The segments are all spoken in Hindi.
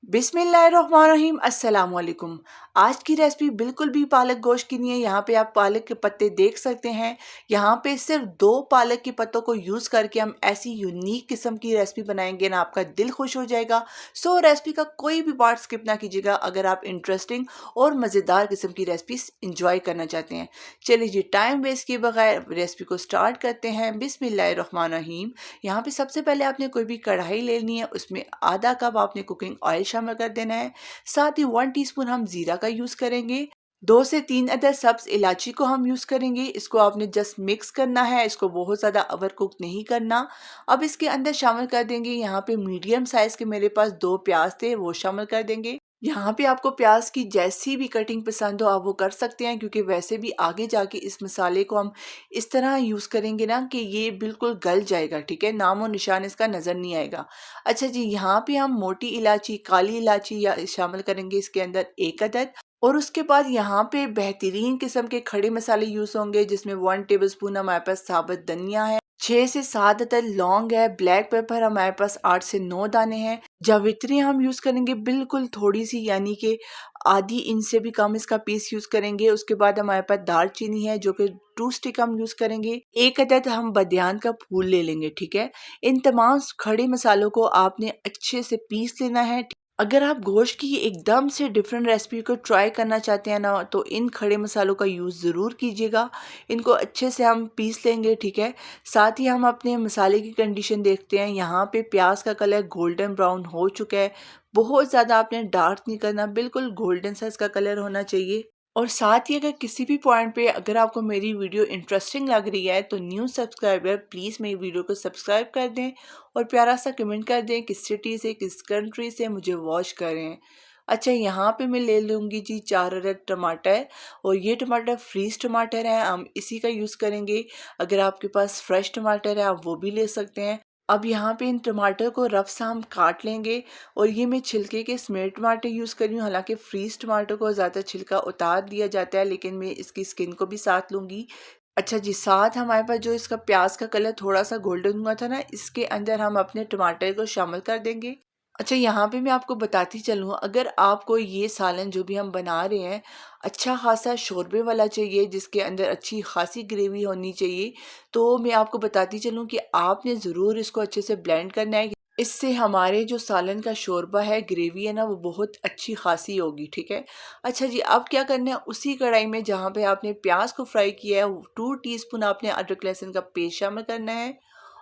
बिस्मिल्लाहिर्रहमानिर्रहीम अस्सलाम वालेकुम। आज की रेसिपी बिल्कुल भी पालक गोश्त की नहीं है। यहाँ पे आप पालक के पत्ते देख सकते हैं। यहाँ पे सिर्फ 2 पालक के पत्तों को यूज़ करके हम ऐसी यूनिक किस्म की रेसिपी बनाएंगे ना, आपका दिल खुश हो जाएगा। सो रेसिपी का कोई भी पार्ट स्किप ना कीजिएगा अगर आप इंटरेस्टिंग और मज़ेदार किस्म की रेसिपी इंजॉय करना चाहते हैं। चलिए जी, टाइम वेस्ट किए बगैर रेसिपी को स्टार्ट करते हैं। बिस्मिल्लाहिर्रहमानिर्रहीम। यहाँ पे सबसे पहले आपने कोई भी कढ़ाई लेनी है, उसमें आधा कप आपने कुकिंग ऑयल शामिल कर देना है। साथ ही 1 टीस्पून हम जीरा का यूज़ करेंगे। 2 से 3 अदद सब्ज़ इलायची को हम यूज़ करेंगे। इसको आपने जस्ट मिक्स करना है, इसको बहुत ज़्यादा ओवर कुक नहीं करना। अब इसके अंदर शामिल कर देंगे, यहाँ पे मीडियम साइज़ के मेरे पास 2 प्याज थे, वो शामिल कर देंगे। यहाँ पे आपको प्याज की जैसी भी कटिंग पसंद हो आप वो कर सकते हैं, क्योंकि वैसे भी आगे जाके इस मसाले को हम इस तरह यूज़ करेंगे ना कि ये बिल्कुल गल जाएगा, ठीक है, नामो निशान इसका नज़र नहीं आएगा। अच्छा जी, यहाँ पे हम मोटी इलायची, काली इलायची या शामिल करेंगे इसके अंदर 1 अदद। और उसके बाद यहाँ पे बेहतरीन किस्म के खड़े मसाले यूज़ होंगे, जिसमें 1 टेबलस्पून हमारे पास साबुत धनिया है, 6 से 7 अदद लौंग है, ब्लैक पेपर हमारे पास 8 से 9 दाने हैं। जावित्री हम यूज़ करेंगे बिल्कुल थोड़ी सी, यानी कि आधी इंच से भी कम इसका पीस यूज़ करेंगे। उसके बाद हमारे पास दालचीनी है जो कि 2 स्टिक हम यूज़ करेंगे। 1 अदद हम बदियान का फूल ले लेंगे, ठीक है। इन तमाम खड़े मसालों को आपने अच्छे से पीस लेना है। अगर आप गोश्त की एकदम से डिफरेंट रेसिपी को ट्राई करना चाहते हैं ना, तो इन खड़े मसालों का यूज़ ज़रूर कीजिएगा। इनको अच्छे से हम पीस लेंगे, ठीक है। साथ ही हम अपने मसाले की कंडीशन देखते हैं। यहाँ पे प्याज का कलर गोल्डन ब्राउन हो चुका है। बहुत ज़्यादा आपने डार्क नहीं करना, बिल्कुल गोल्डन सा इसका कलर होना चाहिए। और साथ ही अगर किसी भी पॉइंट पे अगर आपको मेरी वीडियो इंटरेस्टिंग लग रही है तो न्यू सब्सक्राइबर प्लीज़ मेरी वीडियो को सब्सक्राइब कर दें और प्यारा सा कमेंट कर दें किस सिटी से, किस कंट्री से मुझे वॉच कर रहे हैं। अच्छा, यहाँ पे मैं ले लूँगी जी 4 अदद टमाटर, और ये टमाटर फ्रीज टमाटर है, हम इसी का यूज़ करेंगे। अगर आपके पास फ्रेश टमाटर है आप वो भी ले सकते हैं। अब यहाँ पे इन टमाटर को रफ सा हम काट लेंगे, और ये मैं छिलके के समेत टमाटर यूज़ कर रही हूँ। हालांकि फ्रीज टमाटर को ज़्यादा छिलका उतार दिया जाता है, लेकिन मैं इसकी स्किन को भी साथ लूँगी। अच्छा जी, साथ हमारे पास जो इसका प्याज का कलर थोड़ा सा गोल्डन हुआ था ना, इसके अंदर हम अपने टमाटर को शामिल कर देंगे। अच्छा, यहाँ पे मैं आपको बताती चलूँ, अगर आपको ये सालन जो भी हम बना रहे हैं अच्छा खासा शोरबे वाला चाहिए, जिसके अंदर अच्छी खासी ग्रेवी होनी चाहिए, तो मैं आपको बताती चलूँ कि आपने ज़रूर इसको अच्छे से ब्लेंड करना है। इससे हमारे जो सालन का शोरबा है, ग्रेवी है ना, वो बहुत अच्छी खासी होगी, ठीक है। अच्छा जी, अब क्या करना है, उसी कढ़ाई में जहाँ पे आपने प्याज को फ्राई किया है 2 टीस्पून आपने अदरक लहसुन का पेस्ट शामिल करना है।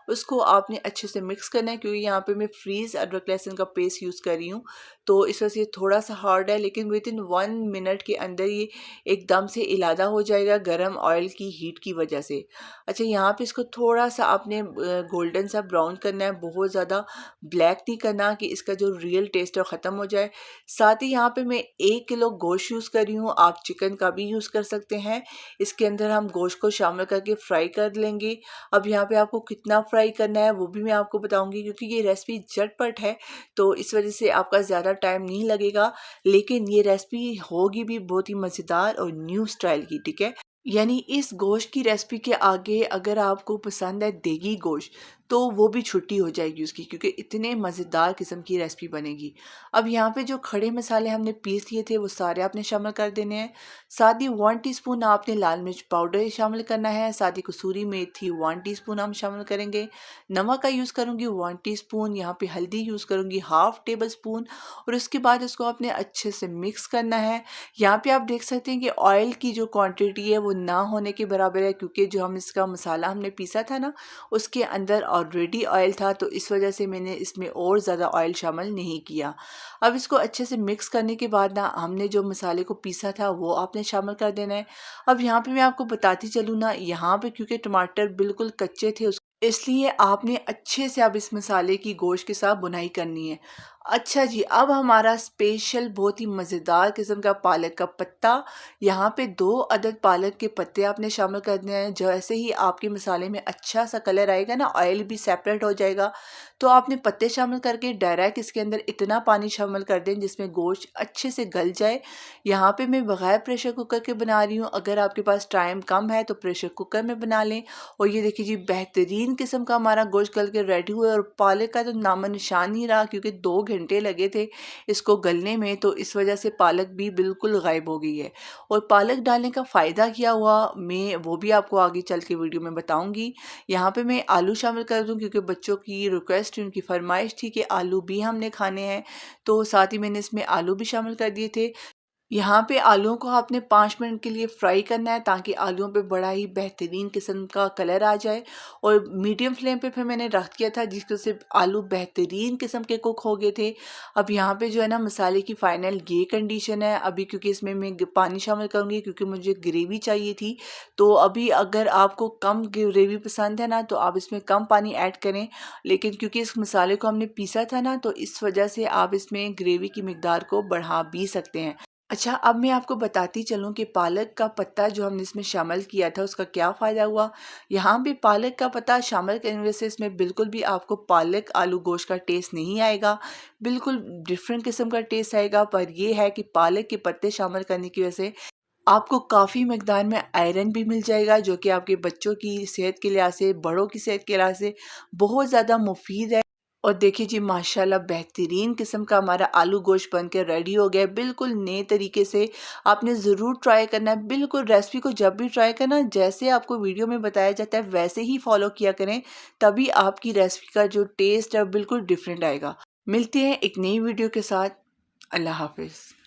उसको आपने अच्छे से मिक्स करना है, क्योंकि यहाँ पे मैं फ्रीज़ अदरक लहसुन का पेस्ट यूज़ कर रही हूँ, तो इस वजह से थोड़ा सा हार्ड है, लेकिन विद इन 1 मिनट के अंदर ये एकदम से इलादा हो जाएगा गरम ऑयल की हीट की वजह से। अच्छा, यहाँ पे इसको थोड़ा सा आपने गोल्डन सा ब्राउन करना है, बहुत ज़्यादा ब्लैक नहीं करना कि इसका जो रियल टेस्ट है ख़त्म हो जाए। साथ ही यहाँ पे मैं 1 किलो गोश्त यूज़ कर रही हूँ, आप चिकन का भी यूज़ कर सकते हैं। इसके अंदर हम गोश्त को शामिल करके फ्राई कर लेंगे। अब यहाँ पे आपको कितना फ्राई करना है वो भी मैं आपको बताऊंगी, क्योंकि ये रेसिपी झटपट है, तो इस वजह से आपका ज़्यादा टाइम नहीं लगेगा, लेकिन ये रेसिपी होगी भी बहुत ही मज़ेदार और न्यू स्टाइल की, ठीक है। यानी इस गोश्त की रेसिपी के आगे अगर आपको पसंद है देगी गोश्त, तो वो भी छुट्टी हो जाएगी उसकी, क्योंकि इतने मज़ेदार किस्म की रेसिपी बनेगी। अब यहाँ पे जो खड़े मसाले हमने पीस लिए थे वो सारे आपने शामिल कर देने हैं। साथ ही 1 टीस्पून आपने लाल मिर्च पाउडर शामिल करना है। साथ ही कसूरी मेथी 1 टीस्पून हम शामिल करेंगे। नमक का यूज़ करूँगी 1 टीस्पून, यहाँ पे हल्दी यूज़ करूँगी हाफ टेबल स्पून, और उसके बाद इसको आपने अच्छे से मिक्स करना है। यहाँ पे आप देख सकते हैं कि ऑयल की जो क्वांटिटी है वो ना होने के बराबर है, क्योंकि जो हम इसका मसाला हमने पीसा था ना, उसके अंदर ऑलरेडी ऑयल था, तो इस वजह से मैंने इसमें और ज़्यादा ऑयल शामिल नहीं किया। अब इसको अच्छे से मिक्स करने के बाद ना हमने जो मसाले को पीसा था वो आपने शामिल कर देना है। अब यहाँ पे मैं आपको बताती चलूँ ना, यहाँ पे क्योंकि टमाटर बिल्कुल कच्चे थे इसलिए आपने अच्छे से अब इस मसाले की गोश्त के साथ बुनाई करनी है। अच्छा जी, अब हमारा स्पेशल बहुत ही मज़ेदार किस्म का पालक का पत्ता, यहाँ पे 2 अदद पालक के पत्ते आपने शामिल करने हैं। जैसे ही आपके मसाले में अच्छा सा कलर आएगा ना, ऑयल भी सेपरेट हो जाएगा, तो आपने पत्ते शामिल करके डायरेक्ट इसके अंदर इतना पानी शामिल कर दें जिसमें गोश्त अच्छे से गल जाए। यहाँ पे मैं बगैर प्रेशर कुकर के बना रही हूँ, अगर आपके पास टाइम कम है तो प्रेशर कुकर में बना लें। और ये देखिए जी, बेहतरीन किस्म का हमारा गोश्त गल के रेडी हुआ है, और पालक का तो नामो निशान नहीं रहा, क्योंकि 2 घंटे लगे थे इसको गलने में, तो इस वजह से पालक भी बिल्कुल गायब हो गई है। और पालक डालने का फ़ायदा क्या हुआ मैं वो भी आपको आगे चल के वीडियो में बताऊंगी। यहाँ पे मैं आलू शामिल कर दूँ क्योंकि बच्चों की रिक्वेस्ट, उनकी फरमाइश थी कि आलू भी हमने खाने हैं, तो साथ ही मैंने इसमें आलू भी शामिल कर दिए थे। यहाँ पे आलूओं को आपने 5 मिनट के लिए फ्राई करना है ताकि आलूओं पे बड़ा ही बेहतरीन किस्म का कलर आ जाए। और मीडियम फ्लेम पे फिर मैंने रख दिया था जिससे से आलू बेहतरीन किस्म के कुक हो गए थे। अब यहाँ पे जो है ना मसाले की फ़ाइनल ये कंडीशन है अभी, क्योंकि इसमें मैं पानी शामिल करूँगी क्योंकि मुझे ग्रेवी चाहिए थी। तो अभी अगर आपको कम ग्रेवी पसंद है ना तो आप इसमें कम पानी ऐड करें, लेकिन क्योंकि इस मसाले को हमने पीसा था ना तो इस वजह से आप इसमें ग्रेवी की मिकदार को बढ़ा भी सकते हैं। अच्छा, अब मैं आपको बताती चलूँ कि पालक का पत्ता जो हमने इसमें शामिल किया था उसका क्या फ़ायदा हुआ। यहाँ पे पालक का पत्ता शामिल करने से इसमें बिल्कुल भी आपको पालक आलू गोश्त का टेस्ट नहीं आएगा, बिल्कुल डिफरेंट किस्म का टेस्ट आएगा। पर ये है कि पालक के पत्ते शामिल करने की वजह से आपको काफ़ी मिकदार में आयरन भी मिल जाएगा, जो कि आपके बच्चों की सेहत के लिहाज से, बड़ों की सेहत के लिहाज से बहुत ज़्यादा मुफीद है। और देखिए जी माशाल्लाह बेहतरीन किस्म का हमारा आलू गोश्त बन के रेडी हो गया है, बिल्कुल नए तरीके से। आपने ज़रूर ट्राई करना है, बिल्कुल रेसिपी को जब भी ट्राई करना जैसे आपको वीडियो में बताया जाता है वैसे ही फॉलो किया करें, तभी आपकी रेसिपी का जो टेस्ट है बिल्कुल डिफरेंट आएगा। मिलते हैं एक नई वीडियो के साथ। अल्लाह हाफिज़।